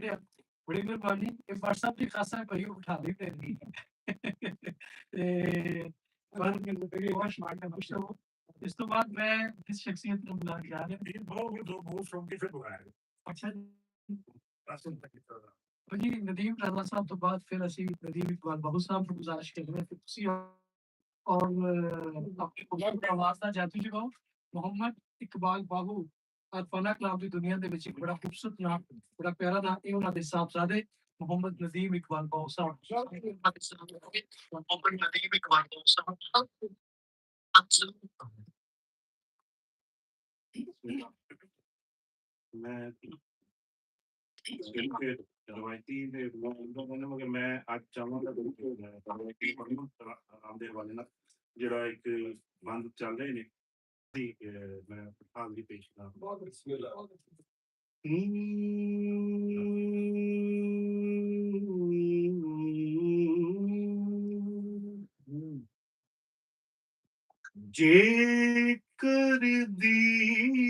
छड़िया बड़ी मेहरबानी ये व्हाट्सएप की खासा भाई उठा ली तेरी इस तो बाद मैं किस शख्सियत को बुला के आ गया अच्छा जी नदीम राणा साहब तो बाद फिर ਅਸੀਂ नदीम इकबाल बाबू साहब को गुजारिश करेंगे कि ਤੁਸੀਂ और अपनी बुलंद आवाज़ ਨਾਲ ਜਾਤੀ ਜਗਾਓ मोहम्मद इकबाल बाबू अल्फाना कलाम ਦੀ ਦੁਨੀਆ ਦੇ ਵਿੱਚ ਇੱਕ ਬੜਾ ਖੂਬਸੂਰਤ ਨਾਮ ਬੜਾ ਪਿਆਰਾ ਨਾਮ ਇਹ ਉਹਨਾਂ ਦੇ ਸਾਹਿਬਜ਼ਾਦੇ मोहम्मद नदीम इकबाल बाबू साहब मोहम्मद नदीम इकबाल बाबू साहब मैं रवायती मगर मैं आज चाहवागा रवायती रामदेव वाले ना ਜਿਹੜਾ ਇੱਕ ਬੰਦ ਚੱਲ ਰਹੇ ਨੇ ਮੈਂ ਹਾਜ਼ਰੀ ਪੇਸ਼ ਕਰਾਂ ਜੇਕਰ ਦੀਨ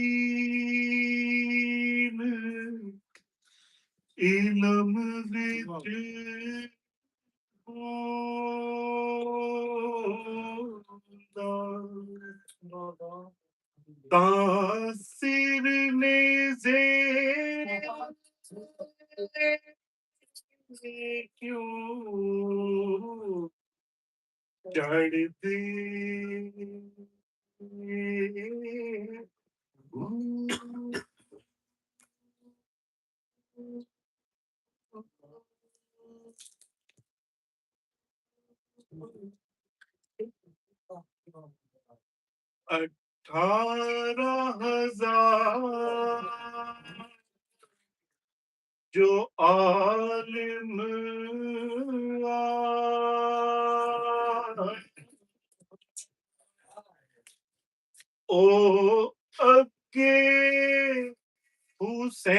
ਇਲਮ ਵਿੱਚ तासिर ने क्यों चढ़ते जो आलिम ओ अगे हुसैन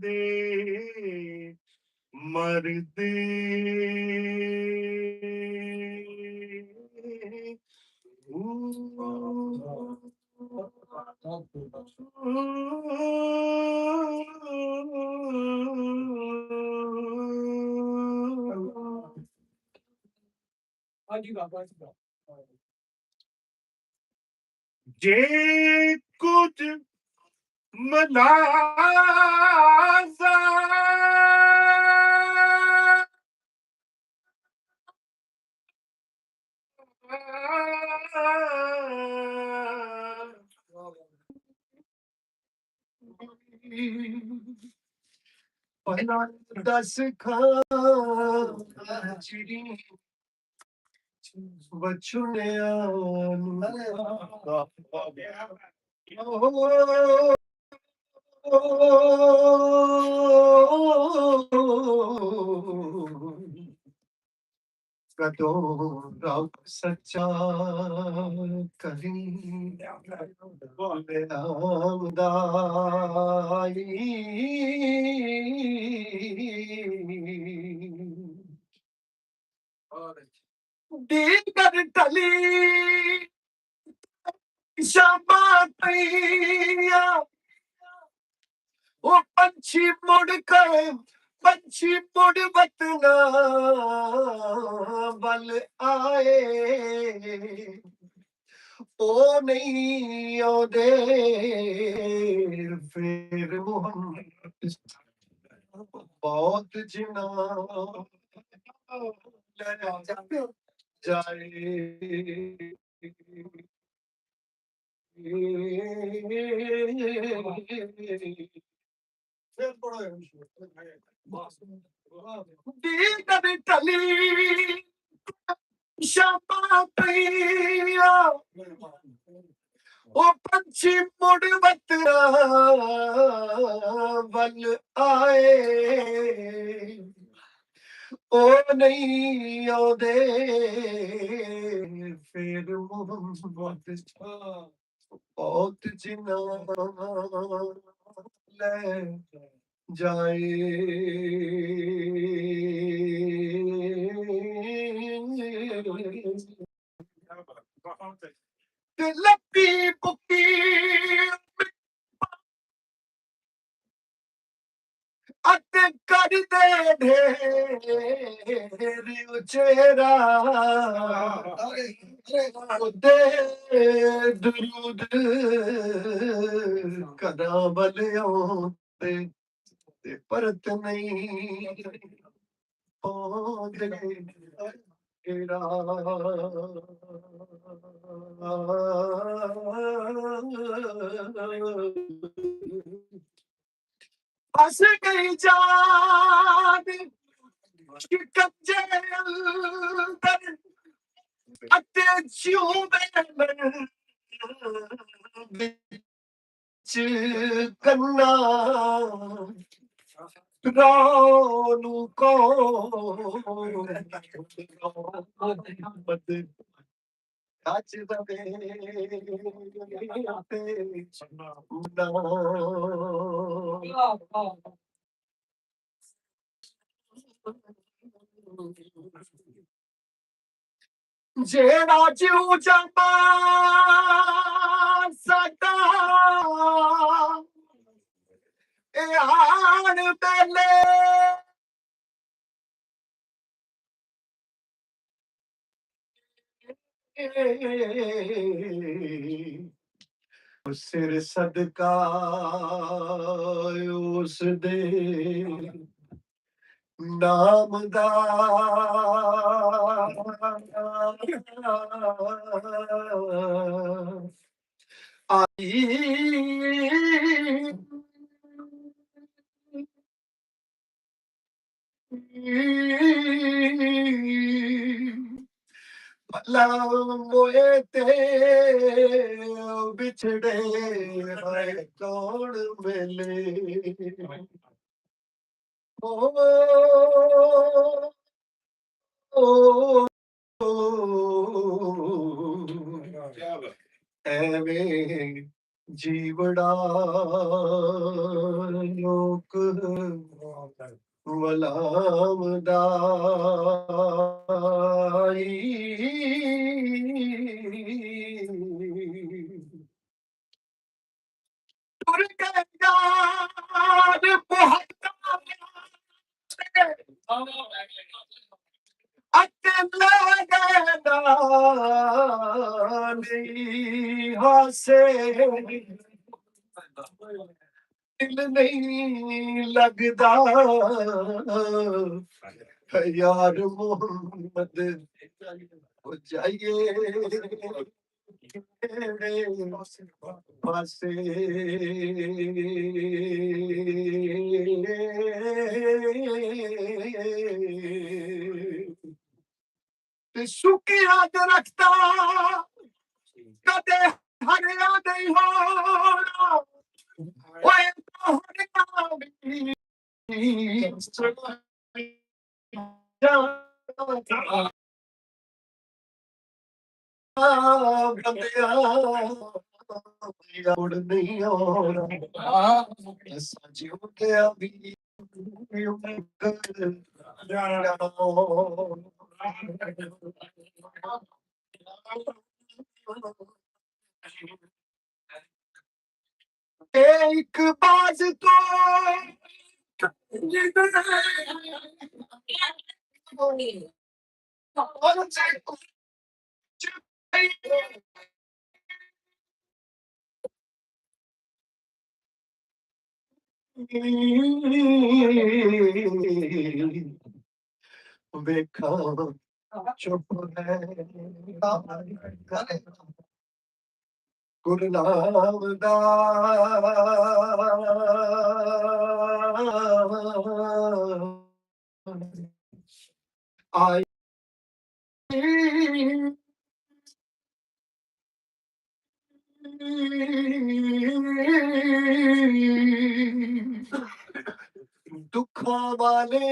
दे मरदे जे कुछ मनाजा दस खाची बचुने कदों रब सच्चा कहीं दीगर टली शमा पिया वो पंछी मुड़ कर पंछी मुड़ वतना बल आए ओ नहीं ओदे फिर मोहम्मद बहुत जिना जाए दीगर टली शमा पिया ओ पंछी मुड़ वतना बल आए ओ नहीं ओदे फिर मोहम्मद बहुत जिना ले जाए लपी पुकी यार दे ढेर उचेरा दे दुरूद कदा बलियों ते परत नहीं पौंदे तेरा फंस गई जान शिकंजे अंदर अते जियों में बिच कन्ना रानू को आज दबे जेड़ा जीव जमा सदा आन बेले सिर सदका उस दे नाम दा भला मोए ते बिछड़े है कौन मिले ओ ਐਵੇਂ ਜੀਵੜਾ ਲੋਕ ਵਲਾਮਦਾ ਤੁਰ ਕੇ ਯਾਦ ਪੁਹਤਾ ਅਕਲ ਗਦਾ ਨਹੀਂ ਹਾਸੇ दिल नहीं लगदा यार मोहम्मद हो जाइए पासे शुक्रिया रखता कदे हरिया नहीं होना ओए नहीं हो सच अभी एक बाज तो देखा चुप है गुरनाम दा आई दुखा वाले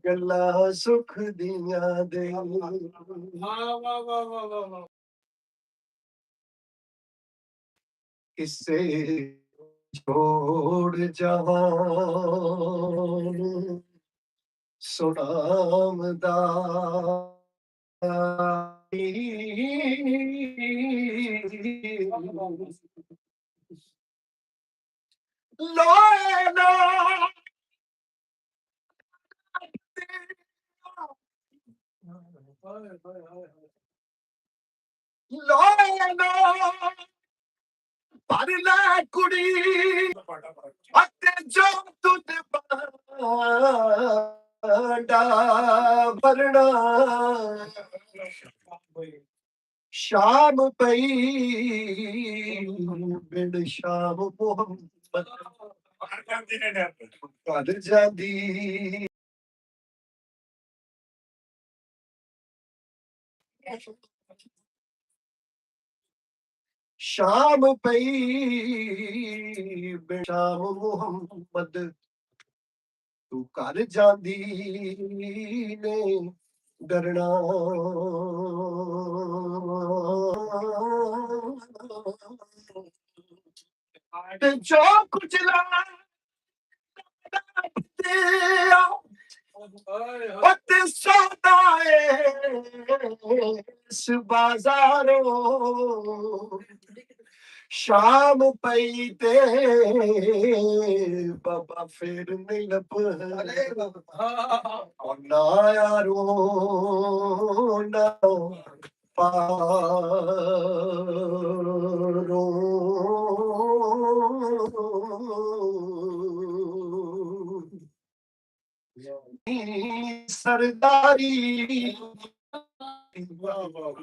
गल्ला सुख दिया दे इससे छोड़ जहान सुनामदा ਲੋਏ ਨਾ ਲੋਏ ਨਾ ਪਰ ਲੈ ਕੁੜੀ ਅਤੇ ਜੋ ਤੁਧ ਬਾਂਡਾ ਵਰਣਾ ਸ਼ਾਮ ਪਈ ਬਿਨ ਸ਼ਾਮ ਮੁਹੰਮਦ ਘਰ ਜਾਂਦੀ ਸ਼ਾਮ ਪਈ ਬਿਨ ਸ਼ਾਮ ਮੁਹੰਮਦ ਤੂੰ ਘਰ ਜਾਂਦੀ ਨੇ ਡਰਨਾ ਤੇ ਜੋ ਕੁਝ ਲੱਗਦਾ ਪਤ ਸੌਦਾਏ ਇਸ ਬਾਜ਼ਾਰੋਂ ਸ਼ਾਮ ਪਈ ਤੇ ਬਾਬਾ ਫੇਰ ਨਹੀਂ ਲੱਭ ਨਾ ਯਾਰੋ ਨਾ ਪਾਰੋ सरदारी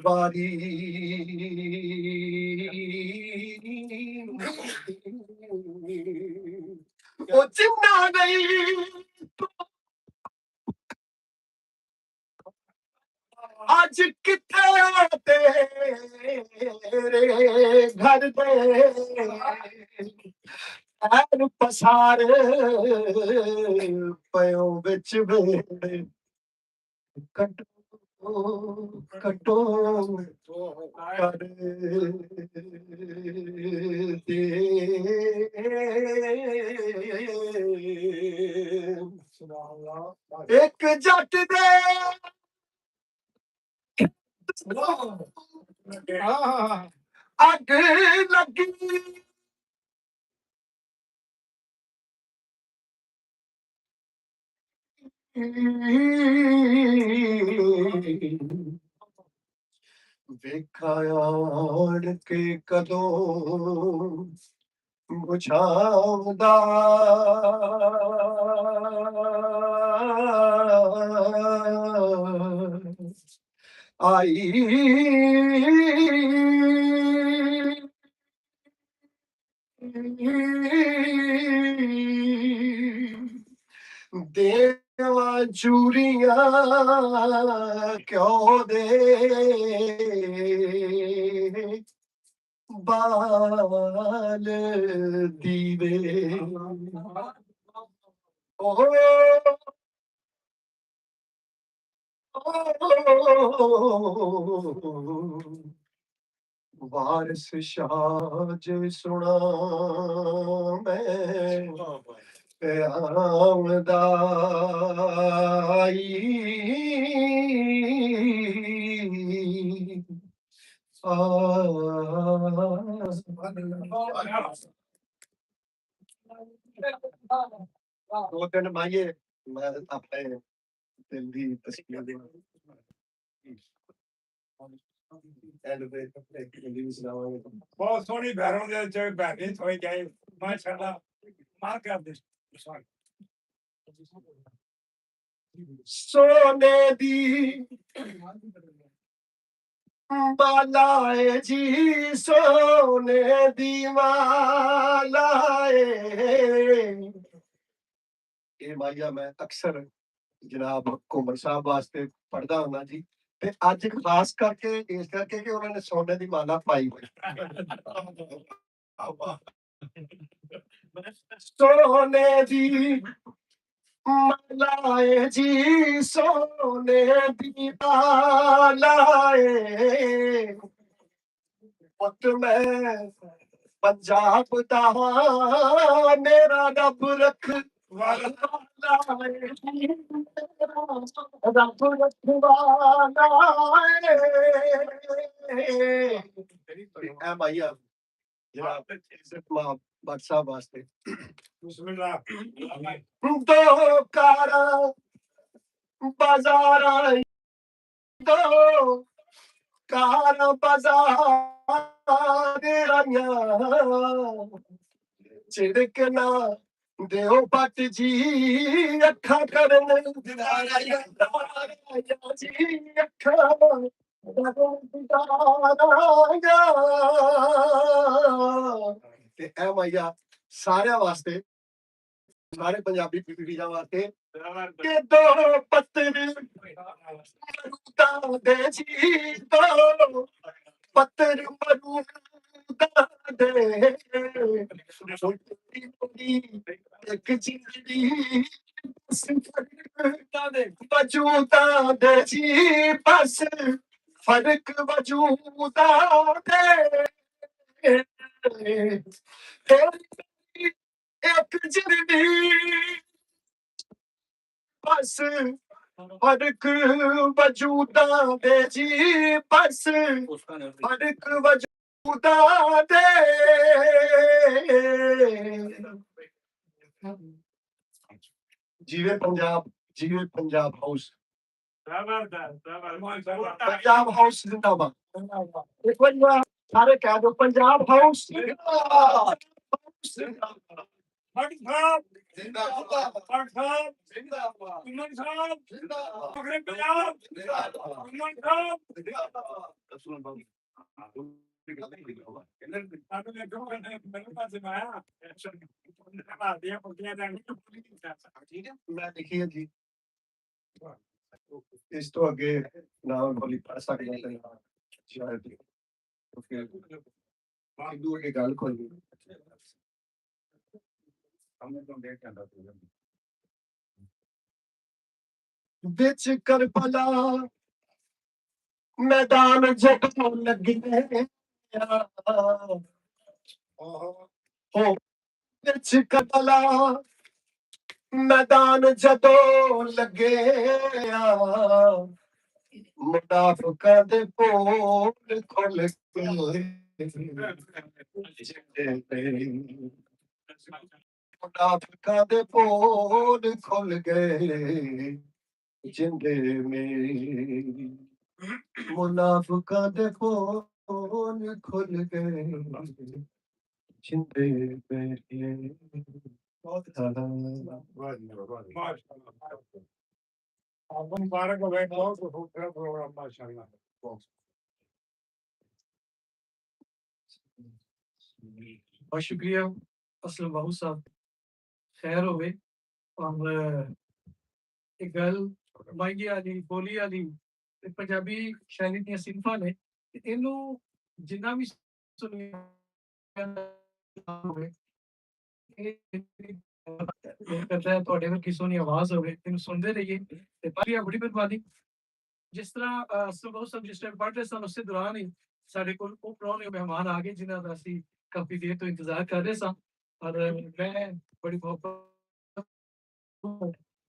बारी वो चिमना गई आज किथे तेरे घर दे ਐਨ ਪਸਾਰ ਪਇਓ ਵਿੱਚ ਵੇੜੇ ਕਟੋ ਕਟੋ ਕਰ ਦੇ ਇੱਕ ਜੱਟ ਦੇ ਅੱਗ ਲੱਗੀ ਵੇਖਾ ਆਣ ਕੇ ਕਦੋਂ ਬੁਝਾਉਂਦਾ ਆਈ ਦੇਵਾ ਚੂਰੀਆਂ ਕਿਉਂ ਦੇ ਬਾਲ ਦੀਵੇ ਓਹ ਵਾਰਿਸ ਸ਼ਾਹ ਜੇ ਸੁਣਾ ਮੈਂ ਆਮਦਾ ਦੋ ਤਿੰਨ ਮਾਈਏ ਮੈਂ ਆਪਣੇ ਦਿਲ ਦੀ ਤਸਵੀਰ ਦੇ ਬਹੁਤ ਸੋਹਣੀ ਬੈਰੋਂ ਦੇ ਵਿੱਚ ਬੈਠੇ ਹੋਏ ਗਏ ਮਾਸ਼ਾਅੱਲਾ ਮਾਰ ਕੇ ਆਪਦੇ ਸੋਨੇ ਦੀ ਬਾਲਾਏ ਜੀ ਸੋਨੇ ਦੀ ਮਾਲਾਏ ਇਹ ਮਾਇਆ ਮੈਂ ਅਕਸਰ ਜਨਾਬ ਘੁੰਮਣ ਸਾਹਿਬ ਵਾਸਤੇ ਪੜ੍ਹਦਾ ਹੁੰਦਾ ਜੀ ਤੇ ਅੱਜ ਖਾਸ ਕਰਕੇ ਇਸ ਕਰਕੇ ਕਿ ਉਹਨਾਂ ਨੇ ਸੋਨੇ ਦੀ ਮਾਲਾ ਪਾਈ ਹੋਈ ਸੋਨੇ ਦੀ ਮਾਲਾਏ ਜੀ ਸੋਨੇ ਦੀ ਮਾਲਾਏ ਪੁੱਤ ਮੈਂ ਪੰਜਾਬ ਦਾ ਮੇਰਾ ਰੱਬ ਰੱਖ ਰੱਬ ਰਖਵਾਲਾ ਐ ਭਾਈਆ ਜਨਾਬ ਇੱਜ਼ਤ ਮਾਂ भट्ट साहब वास्ते बिस्मिल्लाह दो कारा बाजार आई, दो कारा बाजार आइयां छिड़कना देओ भट्ट जी अखा करन दीदारा जी अखा ते ऐ मैया सारे वास्ते सारे पंजाबी पीढ़ियां वास्ते के दो पत्तर मरूदा दे जी दो पत्तर मरूदा दे एक जिंदगी वजूदा दे जी बस फर्क वजूदा दे तेरी एक जिंदगी बस फर्क वजूदा दे जी बस फर्क वजूदा दे जीवे पंजाब हाउस पंजाब हाउस जिंदाबाद एक बार सारे कह दो पंजाब हाउस जिंदाबाद भट्ट साहब जिंदाबाद भट्ट साहब जिंदाबाद उमर साहब जिंदाबाद फखरे पंजाब उमर साहब आप ने जो मेरे पास आया दिया पकिया ठीक है मैं लिखी है जी इस तो आगे नाम बोली पढ़ सकते हैं शायद तो फिर हिंदू की गल कोई बिच करबला मैदान जब लगे हो बिच करबला मैदान जदों लगे मुनाफिकां दे पोल खुल मुनाफिकां दे पोल खुल गए जिंदे में मुनाफिकां दे पोल खुल गए जिंदे में बहुत आपको मुबारक हो गए बहुत खूबसूरत प्रोग्राम माशाल्लाह बहुत शुक्रिया असलम बाबू साहब खैर हो गए और एक गल माइगी वाली बोली वाली ते पंजाबी शैली ਦੀਆਂ ਸਿੰਫਾਂ ਨੇ ਤੇ ਇਹਨੂੰ ਜਿੰਨਾ ਵੀ ਸੁਣਿਆ ਹੋਵੇ ਇਹ ਕਰਦਾ ਹੈ ਤੁਹਾਡੇ ਵਰਗੀ ਸੋਹਣੀ ਆਵਾਜ਼ ਹੋਵੇ ਇਹਨੂੰ ਸੁਣਦੇ ਰਹੀਏ ਤੇ ਬਾਕੀ ਬੜੀ ਮਿਹਰਬਾਨੀ ਜਿਸ ਤਰ੍ਹਾਂ ਸੁਭਾਅ ਸਾਹਿਬ ਜਿਸ ਟਾਈਮ ਪੜ੍ਹ ਰਹੇ ਸਨ ਉਸੇ ਦੌਰਾਨ ਹੀ ਸਾਡੇ ਕੋਲ ਉਹ ਪ੍ਰਾਹੁਣੇ ਮਹਿਮਾਨ ਆ ਗਏ ਜਿਨ੍ਹਾਂ ਦਾ ਅਸੀਂ ਕਾਫੀ ਦੇਰ ਤੋਂ ਇੰਤਜ਼ਾਰ ਕਰ ਰਹੇ ਸਾਂ ਔਰ ਮੈਂ ਬੜੀ ਮੁਹੱਬਤ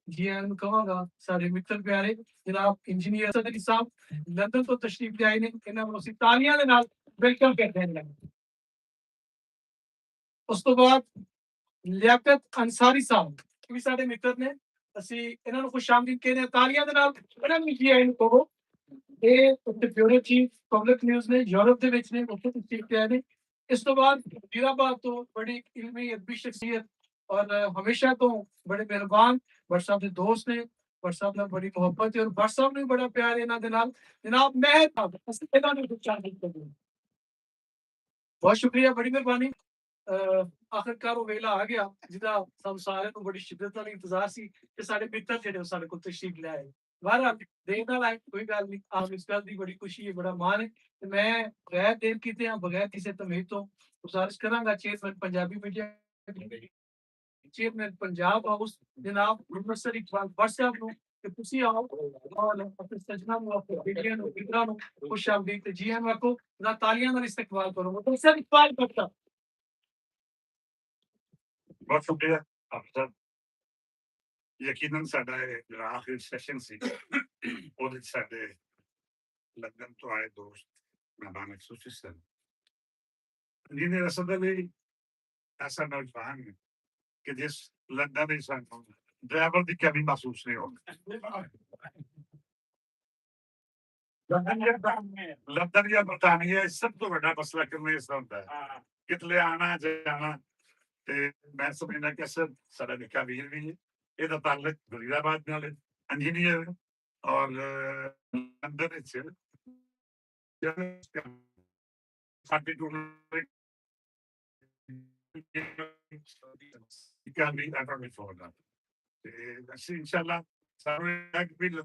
जी ਨੂੰ ਕਹਾਂਗਾ ਸਾਡੇ ਮਿੱਤਰ ਪਿਆਰੇ ਜਨਾਬ ਇੰਜੀਨੀਅਰ ਸਦਰੀ ਸਾਹਿਬ ਲੰਡਨ ਤੋਂ ਤਸ਼ਰੀਫ ਲਿਆਏ ਨੇ ਇਹਨਾਂ ਨੂੰ ਅਸੀਂ ਤਾਲੀਆਂ ਦੇ ਨਾਲ ਵੈਲਕਮ ਕਰਦੇ ਹਾਂ ਉਸ ਤੋਂ ਬਾਅਦ ਲਿਆਕਤ ਅੰਸਾਰੀ ਸਾਹਿਬ ਇਹ ਵੀ ਸਾਡੇ ਮਿੱਤਰ ਨੇ ਅਸੀਂ ਇਹਨਾਂ ਨੂੰ ਖੁਸ਼ ਆਮਦੀਦ ਕਹਿੰਦੇ ਹਾਂ ਤਾਲੀਆਂ ਦੇ ਨਾਲ ਇਹਨਾਂ ਨੂੰ ਜੀ ਆਇਆਂ ਨੂੰ ਕਹੋ ਇਹ ਉੱਥੇ ਬਿਊਰੋ ਚੀਫ ਪਬਲਿਕ ਨਿਊਜ਼ ਨੇ ਯੂਰਪ ਦੇ ਵਿੱਚ ਨੇ ਉੱਥੇ ਤਸ਼ਰੀਫ ਲਿਆਏ ਨੇ ਇਸ ਤੋਂ ਬਾਅਦ ਜੀਰਾਬਾਦ ਤੋਂ ਬੜੀ ਇਲਮੀ ਅਦਬੀ ਸ਼ਖਸੀਅਤ और हमेशा तो बड़े मेहरबान भट्ट साहब के दोस्त ने भट्ट साहब ने बड़ी मोहब्बत है और भट्ट साहब ने भी बड़ा प्यार है इन्हां दे नाल जनाब मैं बहुत शुक्रिया बड़ी मेहरबानी आखिरकार वो वेला आ गया जिदा सब सारे को बड़ी शिद्दत नाल इंतजार सी कि साडे मित्र जेडे साडे को तशरीफ ले आए बहरहाल देर नाल आए कोई गल नहीं आप इस गल दी बड़ी खुशी है बड़ा मान है ते मैं बगैर देर कीते बगैर किसी तमीज तो गुजारिश करांगा chairman Punjabi media chairman Punjab house जनाब प्रोफेसर इकबाल भट्ट साहब ਨੂੰ ਕਿ ਤੁਸੀਂ ਆਓ ਔਰ ਆਪਣੇ ਸੱਜਣਾ ਨੂੰ ਆਪਣੇ ਬੇਟੀਆਂ ਨੂੰ ਮਿੱਤਰਾਂ ਨੂੰ ਖੁਸ਼ ਆਮਦੀਦ ਤੇ ਜੀ ਆਇਆਂ ਆਖੋ ਨਾ ਤਾਲੀਆਂ ਨਾਲ ਇਸਤਕਬਾਲ ਕਰੋ ਪ੍ਰੋਫੈਸਰ ਇਕਬਾਲ ਭੱਟ ਸਾਹਿਬ बहुत शुक्रिया आप सब यकीनन साडा ਜਿਹੜਾ ਆਖਰੀ ਸੈਸ਼ਨ ਸੀ ਉਹਦੇ ਸਾਡੇ ਲੰਡਨ ਤੋਂ ਆਏ ਦੋਸਤ ਮਹਿਮਾਨ ਖੁਸ਼ੀ ਸਨ ਜਿਹਨੇ ਅਸਲ ਦੇ ਲਈ ਐਸਾ ਨੌਜਵਾਨ ਹੈ ਕਿ ਜਿਸ ਲੰਡਨ ਵਿੱਚ ਸਾਨੂੰ ਡਰਾਈਵਰ ਦੀ ਕਮੀ ਮਹਿਸੂਸ ਨਹੀਂ ਹੋਣੀ। ਲੰਡਨ ਜਾਂ ਬਰਤਾਨੀਆ ਵਿੱਚ ਸਭ ਤੋਂ ਵੱਡਾ ਮਸਲਾ ਕਿਵੇਂ ਹੁੰਦਾ ਹੈ, ਕਿਤਲੇ ਆਣਾ ਜਾਣਾ। ਤੇ ਮੈਂ ਸਮਝਦਾ ਕਿ ਅਸਰ ਸਾਡਾ ਨਿੱਕਾ ਵੀਰ ਵੀ ਹੈ, ਇਹਦਾ ਤਾਲੁਕ ਵਜ਼ੀਰਾਬਾਦ ਨਾਲ ਇੰਜੀਨੀਅਰ ਔਰ ਲੰਡਨ ਵਿੱਚ ਸਾਡੀ tour can be ever before that. Inshallah,